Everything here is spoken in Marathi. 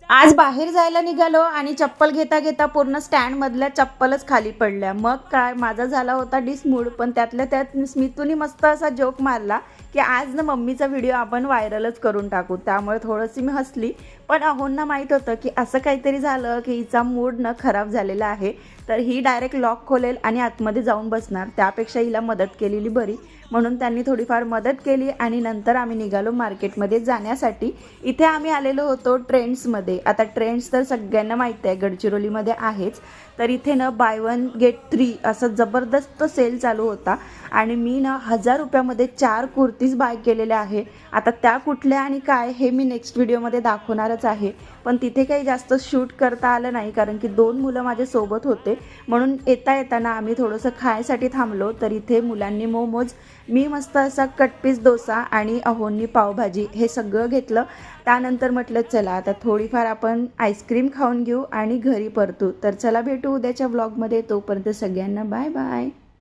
आज बाहेर जायला निघालो आणि चप्पल घेता घेता पूर्ण स्टँडमधल्या चप्पलच खाली पडल्या. मग काय माझा झाला होता डिसमूड. पण त्यातल्या त्यात स्मितूनी मस्त असा जोक मारला की आज ना मम्मीचा व्हिडिओ आपण व्हायरलच करून टाकू. त्यामुळे थोडंशी मी हसली. पण अहोंना माहीत होतं की असं काहीतरी झालं की हिचा मूड न खराब झालेला आहे, तर ही डायरेक्ट लॉक खोलेल आणि आतमध्ये जाऊन बसणार. त्यापेक्षा हिला मदत केलेली बरी, म्हणून त्यांनी थोडीफार मदत केली आणि नंतर आम्ही निघालो मार्केटमध्ये जाण्यासाठी. इथे आम्ही आलेलो होतो ट्रेंड्समध्ये. आता ट्रेंड्स तर सगळ्यांना माहिती आहे गडचिरोलीमध्ये आहेच. तर इथे ना बाय 1 गेट 3 असं जबरदस्त सेल चालू होता आणि मी ना 1000 रुपयामध्ये 4 कुर्तीज बाय केलेल्या आहे. आता त्या कुठल्या आणि काय हे मी नेक्स्ट व्हिडिओमध्ये दाखवणारच आहे. पण तिथे काही जास्त शूट करता आलं नाही कारण की 2 मुलं माझ्यासोबत होते, म्हणून येताना आम्ही थोडंसं खायसाठी थांबलो. तर इथे मुलांनी मोमोज, मी मस्त असा कटपीस डोसा आणि अहोंनी पावभाजी हे सगळं घेतलं. त्यानंतर म्हटलं चला आता थोडीफार आपण आईस्क्रीम खाऊन घेऊ आणि घरी परतू. तर चला भेटू उद्याच्या व्लॉगमध्ये. तोपर्यंत सगळ्यांना बाय बाय.